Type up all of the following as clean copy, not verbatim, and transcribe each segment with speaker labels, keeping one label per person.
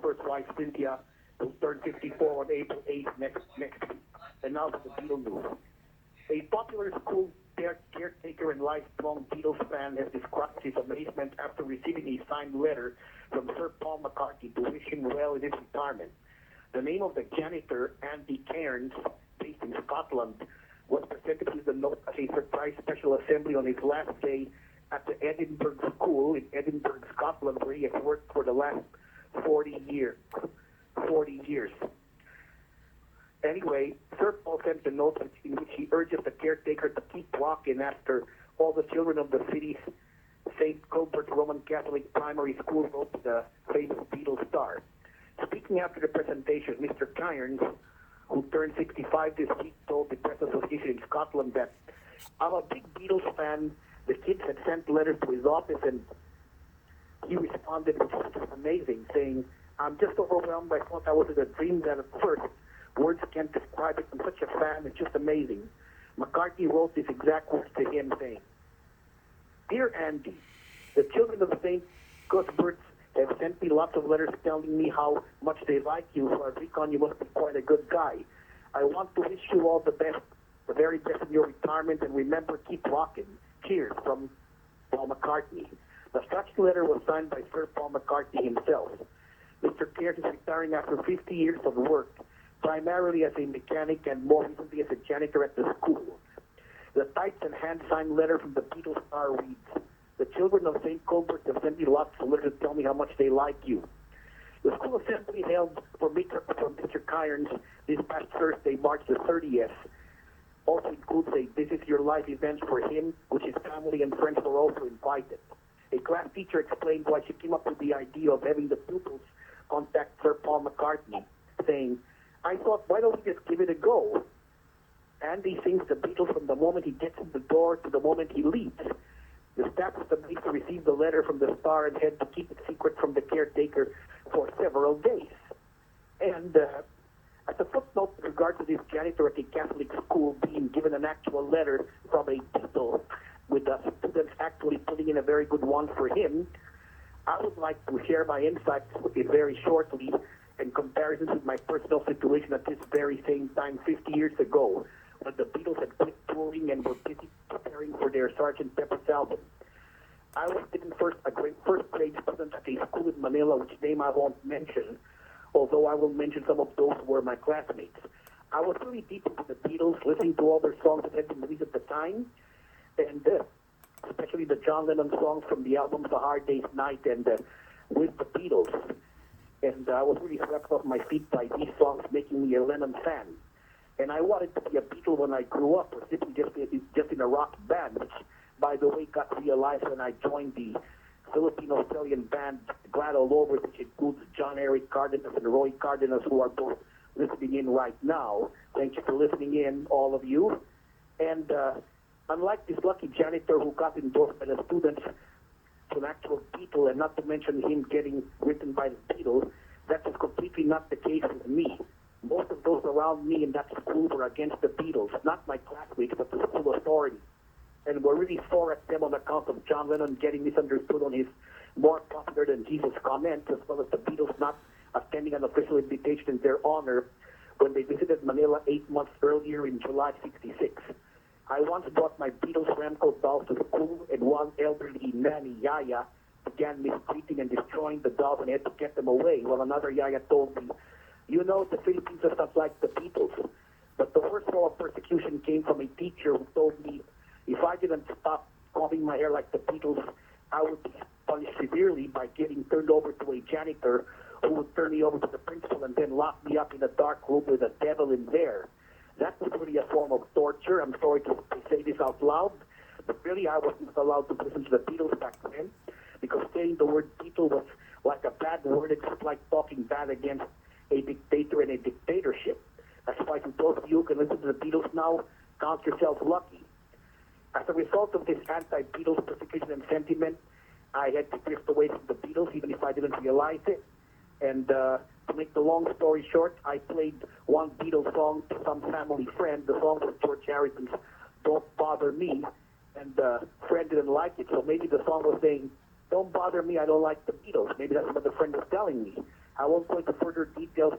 Speaker 1: first wife, Cynthia, who turned 54 on April 8th next week. And now to the Beatle news. A popular school caretaker and lifelong Beatles fan has described his amazement after receiving a signed letter from Sir Paul McCartney to wish him well in his retirement. The name of the janitor, Andy Cairns, based in Scotland, was presented with the note as a surprise special assembly on his last day at the Edinburgh School in Edinburgh, Scotland, where he has worked for the last 40 years. Anyway, Sir Paul sent a note in which he urges the caretaker to keep rocking after all the children of the city's St. Colbert Roman Catholic Primary School wrote to the famous Beatles star. Speaking after the presentation, Mr. Cairns, who turned 65 this week, told the Press Association in Scotland that, "I'm a big Beatles fan. The kids had sent letters to his office, and he responded, which was just amazing, saying, 'I'm just overwhelmed. I thought I was in a dream that at first. Words can't describe it. I'm such a fan. It's just amazing.' McCartney wrote these exact words to him, saying, 'Dear Andy, the children of St. Cuthbert's have sent me lots of letters telling me how much they like you, so I reckon you must be quite a good guy. I want to wish you all the best, the very best in your retirement, and remember, keep rocking. Cheers,' from Paul McCartney." The such letter was signed by Sir Paul McCartney himself. Mr. Cairns is retiring after 50 years of work, primarily as a mechanic and more recently as a janitor at the school. The typed and hand-signed letter from the Beatles star reads, "The children of St. Colbert have sent me lots of letters to tell me how much they like you." The school assembly held for Mr. Cairns this past Thursday, March the 30th, also includes a This Is Your Life event for him, which his family and friends were also invited. A class teacher explained why she came up with the idea of having the pupils contact Sir Paul McCartney, saying, "I thought, why don't we just give it a go? Andy sings the Beatles from the moment he gets in the door to the moment he leaves." The staff was amazed to receive the letter from the star and had to keep it secret from the caretaker for several days. And as a footnote with regard to this janitor at a Catholic school being given an actual letter from a Beatle, with the students actually putting in a very good one for him, I would like to share my insights very shortly in comparison with my personal situation at this very same time 50 years ago, when the Beatles had quit touring and were busy preparing for their Sgt. Pepper's album. I was given a great first-grade student at a school in Manila, which name I won't mention, although I will mention some of those who were my classmates. I was really deep into the Beatles, listening to all their songs that had been released at the time, and especially the John Lennon songs from the albums A Hard Day's Night and With the Beatles. And I was really swept off my feet by these songs, making me a Lennon fan. And I wanted to be a Beatle when I grew up, or simply just in a rock band, which, by the way, got realized when I joined the Filipino-Australian band Glad All Over, which includes John Eric Cardenas and Roy Cardenas, who are both listening in right now. Thank you for listening in, all of you. And unlike this lucky janitor who got endorsed by the students to an actual Beatle, and not to mention him getting written by the Beatles, that was completely not the case with me. Most of those around me in that school were against the Beatles, not my classmates, but the school authority, and were really sore at them on account of John Lennon getting misunderstood on his more popular than Jesus comments, as well as the Beatles not attending an official invitation in their honor when they visited Manila 8 months earlier in July '66. I once brought my Beatles Ramco dolls to school, and one elderly nanny, Yaya, began mistreating and destroying the dolls, and I had to get them away, while another Yaya told me, "You know, the Philippines are not like the Beatles." But the worst form of persecution came from a teacher who told me if I didn't stop combing my hair like the Beatles, I would be punished severely by getting turned over to a janitor who would turn me over to the principal and then lock me up in a dark room with a devil in there. That was really a form of torture. I'm sorry to say this out loud, but really I wasn't allowed to listen to the Beatles back then, because saying the word Beatle was like a bad word. It's just like talking bad against a dictator and a dictatorship. That's why for those of you who can listen to the Beatles now, count yourselves lucky. As a result of this anti-Beatles persecution and sentiment, I had to drift away from the Beatles, even if I didn't realize it. And to make the long story short, I played one Beatles song to some family friend. The song was George Harrison's "Don't Bother Me," and the friend didn't like it. So maybe the song was saying, "Don't bother me, I don't like the Beatles." Maybe that's what the friend was telling me. I won't go into further details,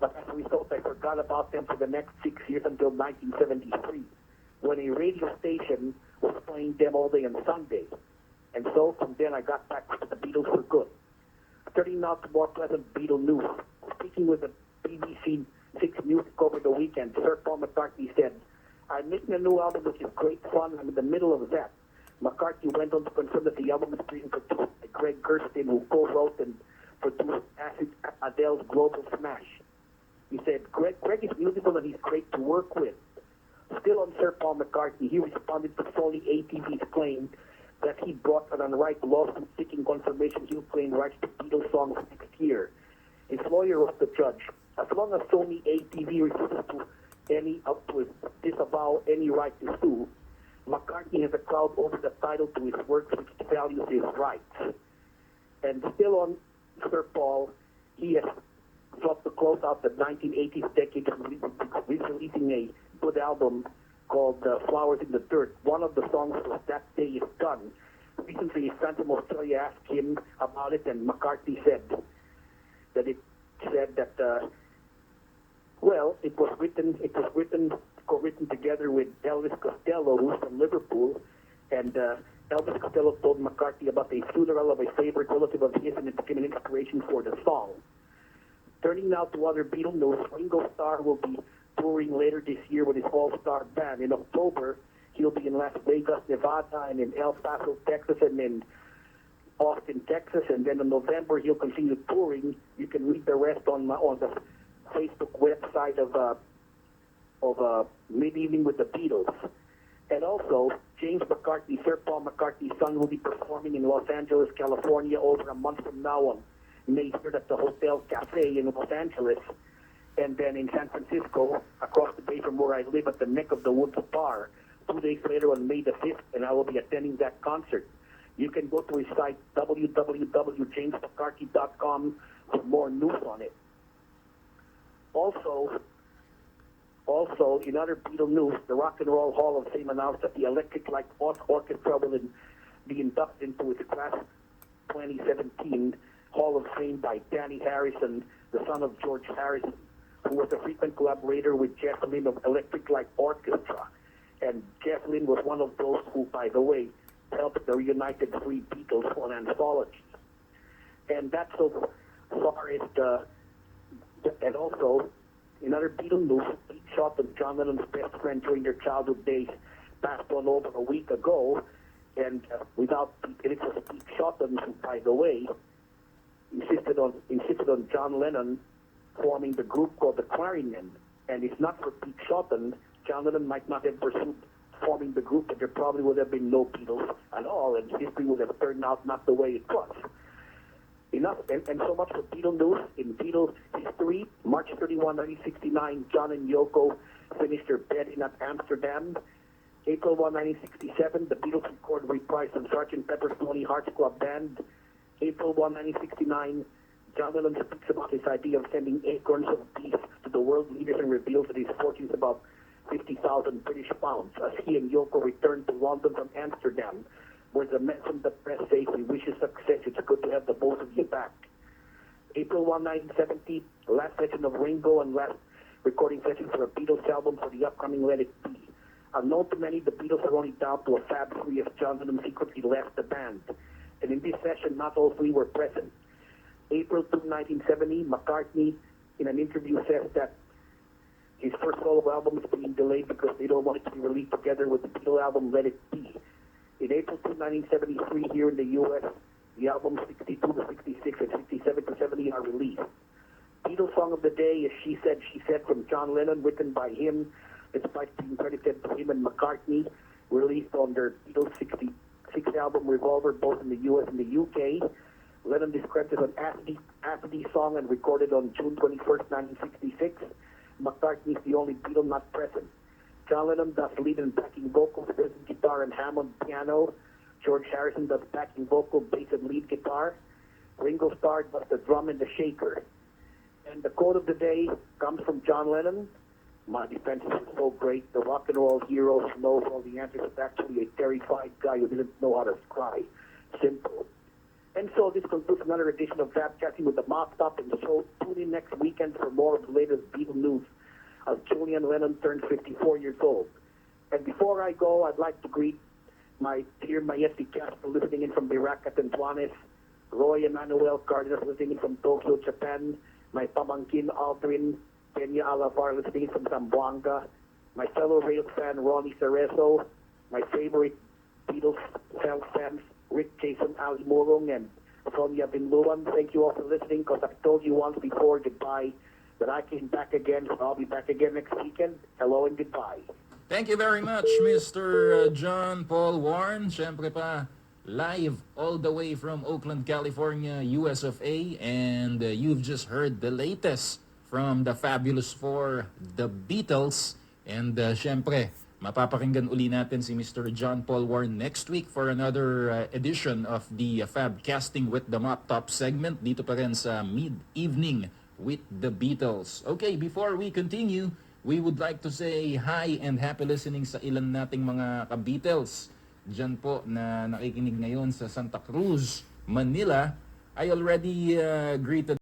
Speaker 1: but as a result, I forgot about them for the next 6 years until 1973, when a radio station was playing them all day on Sunday. And so from then I got back to the Beatles for good. Turning now to more pleasant Beatle news. Speaking with the BBC Six Music over the weekend, Sir Paul McCartney said, "I'm making a new album which is great fun. I'm in the middle of that." McCartney went on to confirm that the album is being produced by Greg Kurstin, who co-wrote and produced Adele's global smash. He said, Greg is musical and he's great to work with. Still on Sir Paul McCartney, he responded to Sony ATV's claim that he brought an unright lawsuit seeking confirmation he'll claim rights to Beatles songs next year. His lawyer wrote the judge, as long as Sony ATV refuses to disavow any right to sue, McCartney has a cloud over the title to his works which values his rights. And still on Sir Paul, he has sought to close out the 1980s decade releasing a good album called Flowers in the Dirt. One of the songs was That Day Is Done. Recently, a fan from Australia asked him about it, and McCartney said that it was co-written together with Elvis Costello, who's from Liverpool, and Elvis Costello told McCartney about the funeral of a favorite relative of his, and it became an inspiration for the song. Turning now to other Beatle news, Ringo Starr will be touring later this year with his all-star band. In October, he'll be in Las Vegas, Nevada, and in El Paso, Texas, and in Austin, Texas, and then in November he'll continue touring. You can read the rest on the Facebook website of Mid-Evening with the Beatles. And also, James McCartney, Sir Paul McCartney's son, will be performing in Los Angeles, California over a month from now on May 3rd at the Hotel Cafe in Los Angeles, and then in San Francisco, across the bay from where I live at the Neck of the Woods Bar, 2 days later on May the 5th, and I will be attending that concert. You can go to his site, www.jamesmccartney.com, for more news on it. Also, in other Beatle news, the Rock and Roll Hall of Fame announced that the Electric Light Orchestra will be inducted into its class 2017 Hall of Fame by Danny Harrison, the son of George Harrison, who was a frequent collaborator with Jeff Lynne of Electric Light Orchestra. And Jeff Lynne was one of those who, by the way, helped the reunited three Beatles on Anthology. And that's so far as and also, in other Beatle news, Pete Shotton, John Lennon's best friend during their childhood days, passed on over a week ago. And without Pete, it was Pete Shotton who, by the way, insisted on John Lennon forming the group called the Quarrymen. And if not for Pete Shotton, John Lennon might not have pursued forming the group, but there probably would have been no Beatles at all, and history would have turned out not the way it was. Enough, and so much for Beatle news. In Beatle history, March 31, 1969, John and Yoko finished their wedding at Amsterdam. April 1, 1967, the Beatles recorded reprise from Sgt. Pepper's Lonely Hearts Club Band. April 1, 1969, John Lennon speaks about his idea of sending acorns of beef to the world leaders and reveals that his fortune is about 50,000 British pounds as he and Yoko returned to London from Amsterdam, where the men from the press say, "We wish you success. It's good to have the both of you back." April 1, 1970, last session of Ringo and last recording session for a Beatles album for the upcoming Let It Be. Unknown to many, the Beatles are only down to a Fab 3 as John Lennon secretly left the band. And in this session, not all three were present. April 2, 1970, McCartney, in an interview, says that his first solo album is being delayed because they don't want it to be released together with the Beatles album Let It Be. In April 2, 1973, here in the U.S., the albums 62 to 66 and 67 to 70 are released. Beatles song of the day is She Said from John Lennon, written by him, despite being credited to him and McCartney, released on their Beatles 66 album Revolver, both in the U.S. and the U.K. Lennon described it as an Apathy song and recorded on June 21st, 1966. McCartney is the only Beatle not present. John Lennon does lead and backing vocals, rhythm guitar, and Hammond piano. George Harrison does backing vocal, bass, and lead guitar. Ringo Starr does the drum and the shaker. And the quote of the day comes from John Lennon. "My defenses are so great, the rock and roll hero who knows all the answers is actually a terrified guy who didn't know how to cry. Simple." And so this concludes another edition of Fabcasting with the Mop Top, and so tune in next weekend for more of the latest Beatle news as Julian Lennon turned 54 years old. And before I go, I'd like to greet my dear Maestri Castro listening in from Biracat and Tuanes, Roy Emmanuel Cardenas listening in from Tokyo, Japan, my pamangkin Aldrin Peña Alavar listening in from Zamboanga, my fellow rail fan Ronnie Cerezo, my favorite Beatles fans Rick Jason Almurong and Sonia Binluan. Thank you all for listening, because I've told you once before, goodbye, that I came back again, so I'll be back again next weekend. Hello and goodbye.
Speaker 2: Thank you very much, Mr. John Paul Warne. Siyempre pa, live all the way from Oakland, California, US of A. And you've just heard the latest from the Fabulous Four, the Beatles. And siyempre, mapapakinggan uli natin si Mr. John Paul Warne next week for another edition of the Fabcasting with the Mop Top segment dito pa rin sa Mid-Evening with the Beatles. Okay, before we continue, we would like to say hi and happy listening sa ilan nating mga ka-Beatles dyan po na nakikinig ngayon sa Santa Cruz, Manila. I already greeted